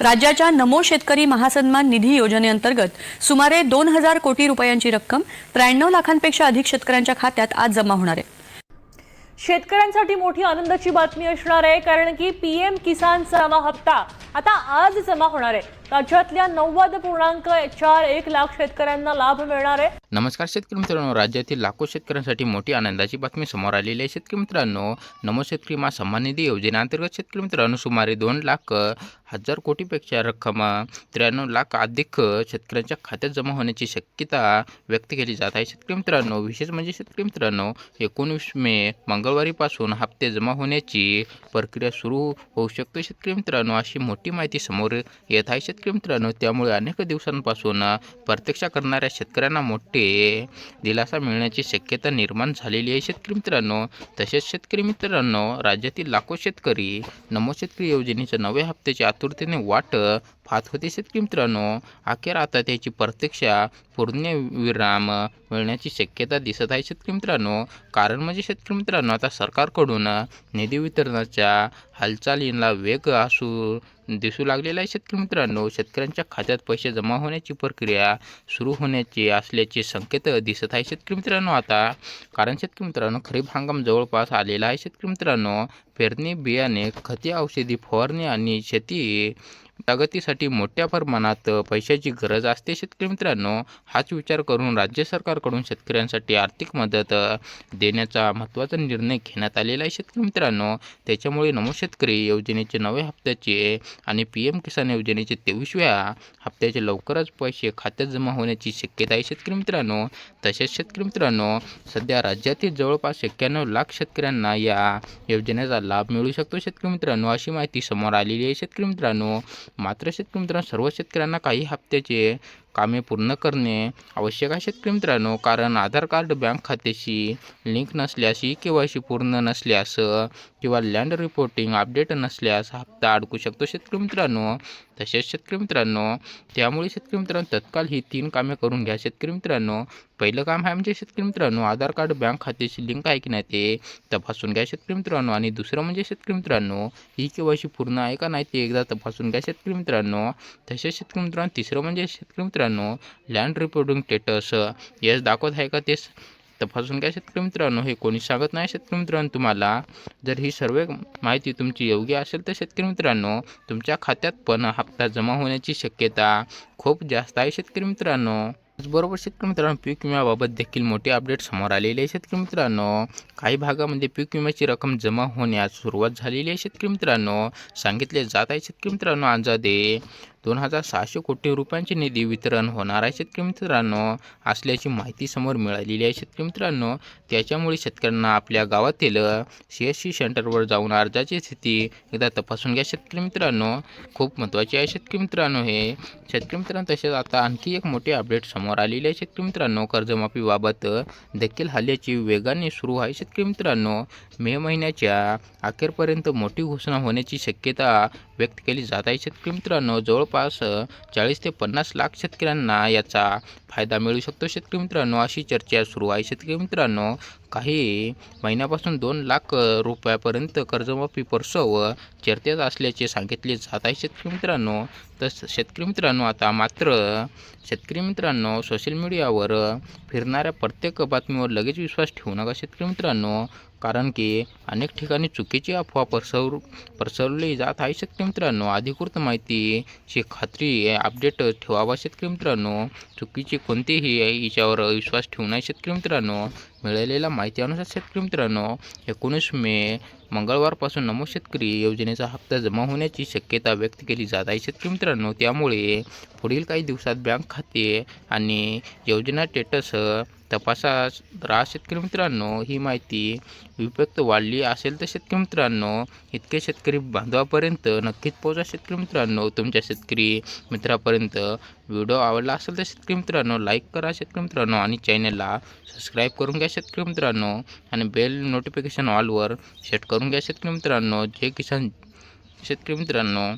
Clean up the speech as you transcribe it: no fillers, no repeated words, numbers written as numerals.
राज्याच्या नमो शेतकरी महासन्मान निधी योजनेअंतर्गत सुमारे 2000 कोटी रुपयांची रक्कम 93 लाखांपेक्षा अधिक शेतकऱ्यांच्या खात्यात आज जमा होणार आहे। शेतकऱ्यांसाठी मोठी आनंदाची बातमी असणार आहे, कारण की पीएम किसानचा नवा हप्ता आता आज जमा होणार आहे। राज्यातल्या 90.41 लाख शेतकऱ्यांना लाभ मिळणार आहे। नमस्कार शेतकरी मित्रांनो, राज्यातील लाखो शेतकऱ्यांसाठी मोठी आनंदाची बातमी समोर आलेली आहे। शेतकरी मित्रांनो, नमो शेतकरी महासन्मान निधी योजनेअंतर्गत शेतकरी मित्रांनो सुमारे 2,00,000 कोटीपेक्षा रक्कम 93 लाख अधिक शेतकऱ्यांच्या खात्यात जमा होण्याची शक्यता व्यक्त केली जात आहे। शेतकरी मित्रांनो, विशेष म्हणजे शेतकरी मित्रांनो 19 मे मंगळवारीपासून हप्ते जमा होण्याची प्रक्रिया सुरू होऊ शकते। शेतकरी मित्रांनो, अशी मोठी माहिती समोर येत आहे। शेतकरी मित्रांनो, त्यामुळे अनेक दिवसांपासून प्रतीक्षा करणाऱ्या शेतकऱ्यांना मोठे दिलासा मिळण्याची शक्यता निर्माण झालेली आहे। शेतकरी मित्रांनो, तसेच शेतकरी मित्रांनो, राज्यातील लाखो शेतकरी नमो शेतकरी योजनेच्या नव्या हप्त्याची आतुरतेने वाट पाहत होते। शेतकरी मित्रांनो, अखेर आता त्याची प्रतीक्षा पूर्णविराम मिळण्याची शक्यता दिसत आहे। शेतकरी मित्रांनो, कारण म्हणजे शेतकरी मित्रांनो, आता सरकारकडून निधी वितरणाच्या हालचालींना वेग दिसू लागलेला आहे। शेतकरी मित्रांनो, शेतकऱ्यांच्या खात्यात पैसे जमा होण्याची प्रक्रिया सुरू होण्याची असल्याचे संकेत दिसत आहे। शेतकरी मित्रांनो, आता कारण शेतकरी मित्रांनो, खरीप हंगाम जवळपास आलेला आहे। शेतकरी मित्रांनो, पेरणी, बियाणे, खते, औषधी फवारणी आणि शेती प्रगतीसाठी मोठ्या प्रमाणात पैशाची गरज असते। शेतकरी मित्रांनो, हाच विचार करून राज्य सरकारकडून शेतकऱ्यांसाठी आर्थिक मदत देण्याचा महत्त्वाचा निर्णय घेण्यात आलेला आहे। शेतकरी मित्रांनो, त्याच्यामुळे नमो शेतकरी योजनेचे नव्या हप्त्याचे आणि पीएम किसान योजनेचे 23व्या हप्त्याचे लवकरच पैसे खात्यात जमा होण्याची शक्यता आहे। शेतकरी मित्रांनो, तसेच शेतकरी मित्रांनो, सध्या राज्यातील जवळपास 91 लाख शेतकऱ्यांना या योजनेचा लाभ मिळू शकतो। शेतकरी मित्रांनो, अशी माहिती समोर आलेली आहे। शेतकरी मित्रांनो, मात्र शेतकरी मित्रांनो, सर्व शेतकऱ्यांना काही हप्त्याचे कामे पूर्ण करणे आवश्यक आहे। शेतकरी मित्रांनो, कारण आधार कार्ड बँक खात्याशी लिंक नसल्यास, KYC पूर्ण नसल्यास किंवा लँड रिपोर्टिंग अपडेट नसल्यास हप्ता अडकू शकतो। शेतकरी मित्रांनो, तसेच शेतकरी मित्रांनो, त्यामुळे शेतकरी मित्रांनो, तत्काळ ही 3 कामे करून घ्या। शेतकरी मित्रांनो, पहिलं काम आहे म्हणजे शेतकरी मित्रांनो, आधार कार्ड बँक खात्याशी लिंक आहे की नाही ते तपासून घ्या शेतकरी मित्रांनो। आणि दुसरं म्हणजे शेतकरी मित्रांनो, KYC पूर्ण आहे का नाही ते एकदा तपासून घ्या शेतकरी मित्रांनो। तसेच शेतकरी मित्रांनो, तिसरं म्हणजे शेतकरी मित्रांनो, लँड रिपोर्टिंग स्टेटस यस दाखवत आहे का ते तपासून घ्या शेतकरी मित्रांनो। हे कोणी सांगत नाही शेतकरी मित्रांनो तुम्हाला। जर ही सर्व माहिती तुमची योग्य असेल तर शेतकरी मित्रांनो, तुमच्या खात्यात पण हप्ता जमा होण्याची शक्यता खूप जास्त आहे शेतकरी मित्रांनो। त्याचबरोबर शेतकरी मित्रांनो, पीक विम्याबाबत देखील मोठी अपडेट समोर आलेली आहे। शेतकरी मित्रांनो, काही भागामध्ये पीक विम्याची रक्कम जमा होण्यास सुरुवात झालेली आहे। शेतकरी मित्रांनो, सांगितले जात आहे शेतकरी मित्रांनो, अंदाजे 2,600 कोटी रुपयांचे निधी वितरण होणार आहे शेतकरी मित्रांनो असल्याची माहिती समोर मिळालेली आहे। शेतकरी मित्रांनो, त्याच्यामुळे शेतकऱ्यांना आपल्या गावातील CSC सेंटरवर जाऊन अर्जाची स्थिती एकदा तपासून घ्या शेतकरी मित्रांनो। खूप महत्त्वाचे आहे शेतकरी मित्रांनो हे। शेतकरी मित्रांनो, तसेच आता आणखी एक मोठी अपडेट समोर आलेली आहे शेतकरी मित्रांनो, कर्जमाफीबाबत देखील हल्ल्याची वेगाने सुरू आहे शेतकरी मित्रांनो। मे महिन्याच्या अखेरपर्यंत मोठी घोषणा होण्याची शक्यता व्यक्त केली जात आहे शेतकरी मित्रांनो। जवळपास 40 ते 50 लाख शेतकऱ्यांना याचा फायदा मिळू शकतो शेतकरी मित्रांनो, अशी चर्चा सुरू आहे शेतकरी मित्रांनो। काही महिन्यापासून 2 लाख रुपयापर्यंत कर्जमाफी प्रस्ताव चर्चेत असल्याचे सांगितले जात आहे शेतकरी मित्रांनो। तर शेतकरी मित्रांनो, आता मात्र शेतकरी मित्रांनो, सोशल मीडियावर फिरणाऱ्या प्रत्येक बातमीवर लगेच विश्वास ठेवू नका शेतकरी मित्रांनो, कारण की अनेक ठिकाणी चुकीची अफवा पसरवली जात आहे शेतकरी मित्रांनो। अधिकृत माहितीची खात्री अपडेट ठेवावा शेतकरी मित्रांनो। चुकीची कोणतीही याच्यावर विश्वास ठेवू नये शेतकरी मित्रांनो। मिळालेल्या माहिती अनुसार शेतकरी मित्रांनो, 19 मे मंगळवारपासून नमो शेतकरी योजनेचा हप्ता जमा होण्याची शक्यता व्यक्त केली जात आहे शेतकरी मित्रांनो। त्यामुळे पुढील काही दिवसात बँक खाते आणि योजना स्टेटस तपासा राहा शेतकरी मित्रांनो। ही माहिती विपक्त वाढली असेल तर शेतकरी मित्रांनो, इतके शेतकरी बांधवापर्यंत नक्कीच पोहोचा शेतकरी मित्रांनो, तुमच्या शेतकरी मित्रापर्यंत। व्हिडिओ आवडला असेल तर शेतकरी मित्रांनो लाईक करा शेतकरी मित्रांनो, आणि चॅनलला सबस्क्राईब करून घ्या शेतकरी मित्रांनो, आणि बेल नोटिफिकेशन ऑलवर सेट करून घ्या शेतकरी मित्रांनो। जय किसान शेतकरी मित्रांनो।